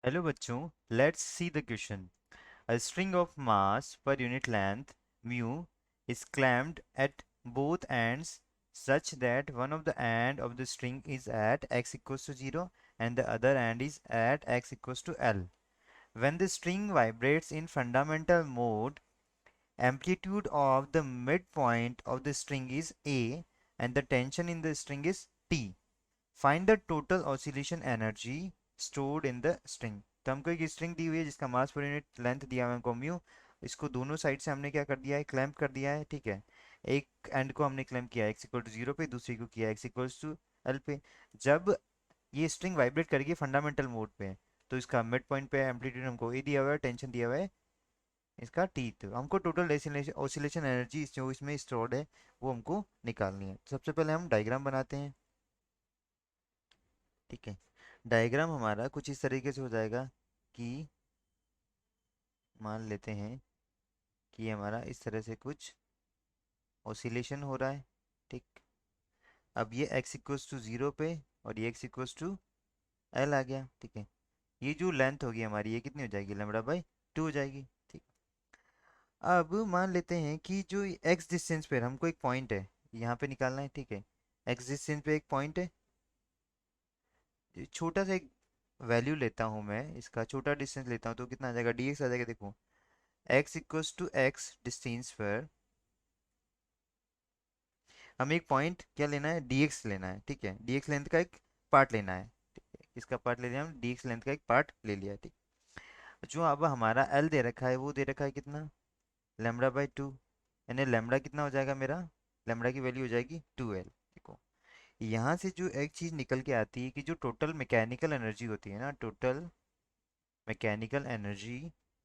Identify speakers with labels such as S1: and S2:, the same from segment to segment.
S1: Hello बच्चों, let's see the question. A string of mass per unit length mu is clamped at both ends such that one of the end of the string is at x equals to 0 and the other end is at x equals to L. When the string vibrates in fundamental mode, amplitude of the midpoint of the string is A and the tension in the string is T. Find the total oscillation energy stored in the string. तो हमको एक string दी हुई है जिसका मास per unit length दिया हुआ है हमको म्यू. इसको दोनों साइड से हमने क्या कर दिया है, क्लैंप कर दिया है. ठीक है, एक एंड को हमने क्लैंप किया एक्स इक्वल टू जीरो पे, दूसरी को किया एक्स इक्वल टू एल पे. जब ये स्ट्रिंग वाइब्रेट करेगी फंडामेंटल मोड पे, तो इसका मिड पॉइंट पे एम्पलीट्यूड हमको ए दिया हुआ है, टेंशन दिया हुआ है इसका टी. तो हमको टोटल ऑसिलेशन एनर्जी जो इसमें स्टोर्ड है वो हमको निकालनी है. सबसे पहले हम डायग्राम बनाते हैं. ठीक है, डायग्राम हमारा कुछ इस तरीके से हो जाएगा कि मान लेते हैं कि हमारा इस तरह से कुछ ऑसिलेशन हो रहा है. ठीक, अब ये x इक्वल्स टू ज़ीरो पे और ये x इक्वल्स टू एल आ गया. ठीक है, ये जो लेंथ होगी हमारी ये कितनी हो जाएगी, लैम्बडा बाई टू हो जाएगी. ठीक, अब मान लेते हैं कि जो x डिस्टेंस पे हमको एक पॉइंट है यहाँ पे निकालना है. ठीक है, x डिस्टेंस पे एक पॉइंट है, छोटा सा एक वैल्यू लेता हूँ मैं, इसका छोटा डिस्टेंस लेता हूँ तो कितना आ जाएगा, dx आ जाएगा. देखो, x equals to x distance पर हमें एक पॉइंट क्या लेना है, dx लेना है. ठीक है, dx लेंथ का एक पार्ट लेना है. ठीक है, इसका पार्ट ले लिया हम, dx लेंथ का एक पार्ट ले लिया. ठीक, जो अब हमारा l दे रखा है वो दे रखा है कितना, लैम्बडा बाई टू. यानी लैम्बडा कितना हो जाएगा मेरा, लैम्बडा की वैल्यू हो जाएगी 2l. देखो, यहाँ से जो एक चीज़ निकल के आती है कि जो टोटल मैकेनिकल एनर्जी होती है ना, total mechanical energy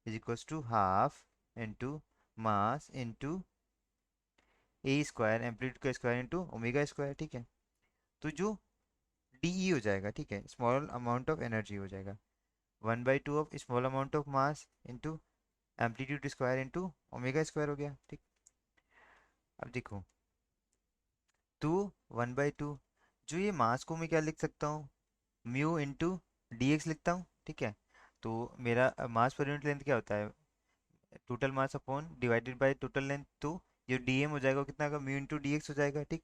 S1: is equals to half into mass into A square, amplitude का स्क्वायर इंटू ओमेगा स्क्वायर. ठीक है, तो जो डी ई हो जाएगा, ठीक है, स्मॉल अमाउंट ऑफ एनर्जी हो जाएगा, one by two of small amount of mass into amplitude square into omega square हो गया. ठीक, अब देखो, टू वन बाई टू, जो ये मास को मैं क्या लिख सकता हूँ, म्यू इंटू डी एक्स लिखता हूँ. ठीक है, तो मेरा मास पर यूनिट लेंथ क्या होता है, total mass upon divided by total length. तो जो डी एम हो जाएगा वो कितना का, म्यू इंटू डी एक्स हो जाएगा. ठीक,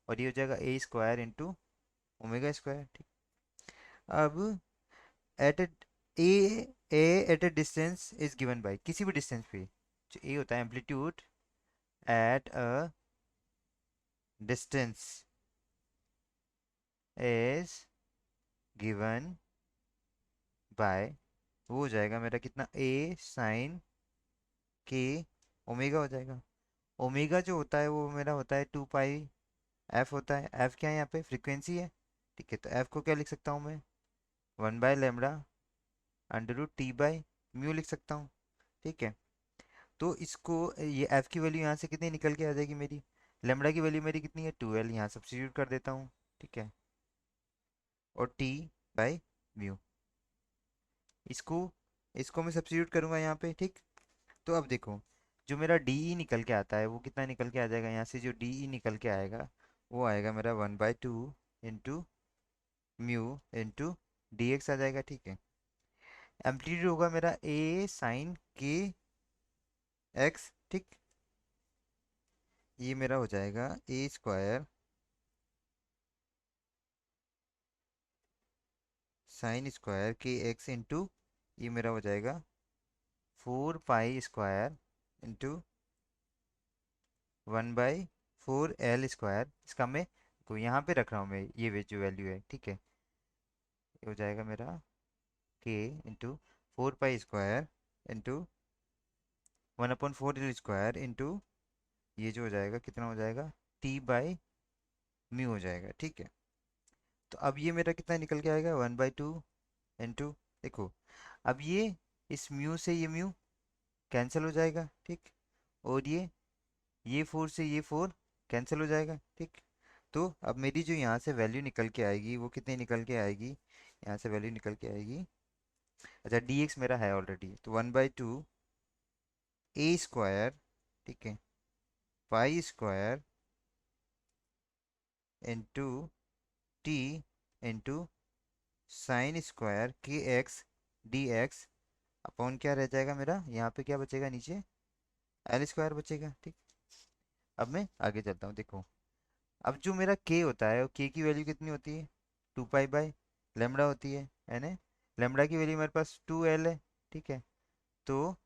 S1: और ये हो जाएगा A square into omega square. ठीक, अब at A A at A distance is given by, किसी भी डिस्टेंस पे जो ए होता है amplitude at a distance is given by, वो हो जाएगा मेरा कितना, ए साइन के ओमेगा हो जाएगा. ओमेगा जो होता है वो मेरा होता है टू पाई एफ होता है. एफ क्या है यहाँ पे, फ्रीक्वेंसी है. ठीक है, तो एफ को क्या लिख सकता हूँ मैं, one by lambda under root T by mu लिख सकता हूँ. ठीक है, तो इसको ये एफ की वैल्यू यहाँ से कितनी निकल के आ जाएगी मेरी, लेमड़ा की वैल्यू मेरी कितनी है, 12, यहाँ सब्स्टिट्यूट कर देता हूँ. ठीक है, और टी बाई म्यू, इसको इसको मैं सब्स्टिट्यूट करूँगा यहाँ पे. ठीक, तो अब देखो, जो मेरा डी ई निकल के आता है वो कितना निकल के आ जाएगा, यहाँ से जो डी ई निकल के आएगा वो आएगा मेरा one by two into mu into D X आ जाएगा. ठीक है, एम्पलीट्यूड होगा मेरा ए साइन के एक्स. ठीक, ये मेरा हो जाएगा ए स्क्वायर साइन स्क्वायर के एक्स इंटू, ये मेरा हो जाएगा four pi square into one by four L square. इसका मैं को यहाँ पे रख रहा हूँ मैं, ये जो वैल्यू है. ठीक है, ये हो जाएगा मेरा के into four pi square into one upon four L square into, ये जो हो जाएगा कितना हो जाएगा, टी बाई म्यू हो जाएगा. ठीक है, तो अब ये मेरा कितना निकल के आएगा, वन बाई टू इंटू, देखो, अब इस म्यू से ये म्यू कैंसिल हो जाएगा. ठीक, और ये फोर से ये फोर कैंसिल हो जाएगा. ठीक, तो अब मेरी जो यहाँ से वैल्यू निकल के आएगी वो कितनी निकल के आएगी, यहाँ से वैल्यू निकल के आएगी, अच्छा डी एक्स मेरा है ऑलरेडी, तो one by to A square, ठीक है, पाई square into T into sine square के एक्स डी एक्स अपॉन क्या रह जाएगा मेरा, यहाँ पे क्या बचेगा नीचे, एल स्क्वायर बचेगा। ठीक, अब मैं आगे चलता हूँ, देखो। अब जो मेरा के होता है, के की वैल्यू कितनी होती है, 2 पाई बाय लेमड़ा होती है ना। लेमड़ा की वैल्यू मेरे पास 2 एल है। ठीक है, तो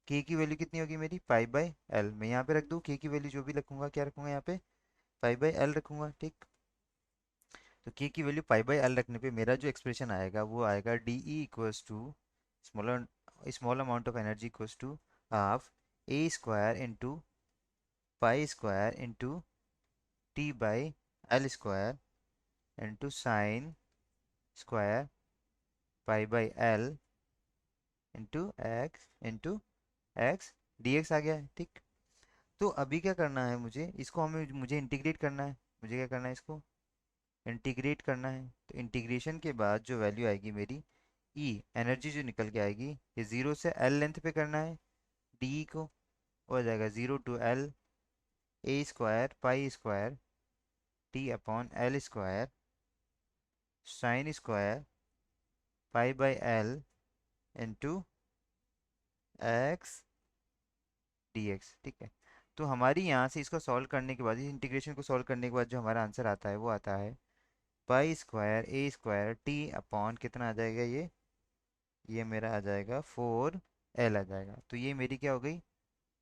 S1: के की वैल्यू कितनी होगी मेरी, पाई बाय एल। मैं यहाँ पे रख दूँ के की वैल्यू, जो भी रखूंगा, क्या रखूंगा यहाँ पे, पाई बाय एल रखूंगा। ठीक, तो के की वैल्यू पाई बाय एल रखने पे मेरा जो एक्सप्रेशन आएगा वो आएगा D E equals to smaller small amount of energy equals to half A square into pi square into T by L square into sine square pi by L into X D X आ गया है। ठीक, तो अभी क्या करना है मुझे, इसको मुझे इंटीग्रेट करना है। मुझे क्या करना है, इसको इंटीग्रेट करना है। तो इंटीग्रेशन के बाद जो वैल्यू आएगी मेरी, ई एनर्जी जो निकल के आएगी, ये ज़ीरो से एल लेंथ पे करना है डी को, हो जाएगा 0 to L A square pi square T upon L square sine square pi by L into X D x. ठीक है, तो हमारी यहाँ से इसको सॉल्व करने के बाद, इस इंटीग्रेशन को सॉल्व करने के बाद जो हमारा आंसर आता है वो आता है पाई square A square T upon कितना आ जाएगा, ये मेरा आ जाएगा 4 एल आ जाएगा। तो ये मेरी क्या हो गई,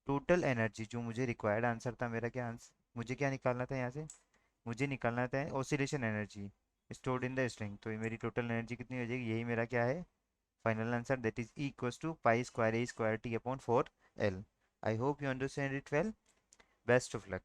S1: टोटल एनर्जी, जो मुझे रिक्वायर्ड आंसर था मेरा, क्या आंसर मुझे क्या निकालना था यहाँ से, मुझे निकालना था oscillation energy stored in the string. तो ये मेरी टोटल एनर्जी कितनी हो जाएगी, यही मेरा क्या है final answer, that is equals to pi square A square T upon 4 L. I hope you understand it well. Best of luck.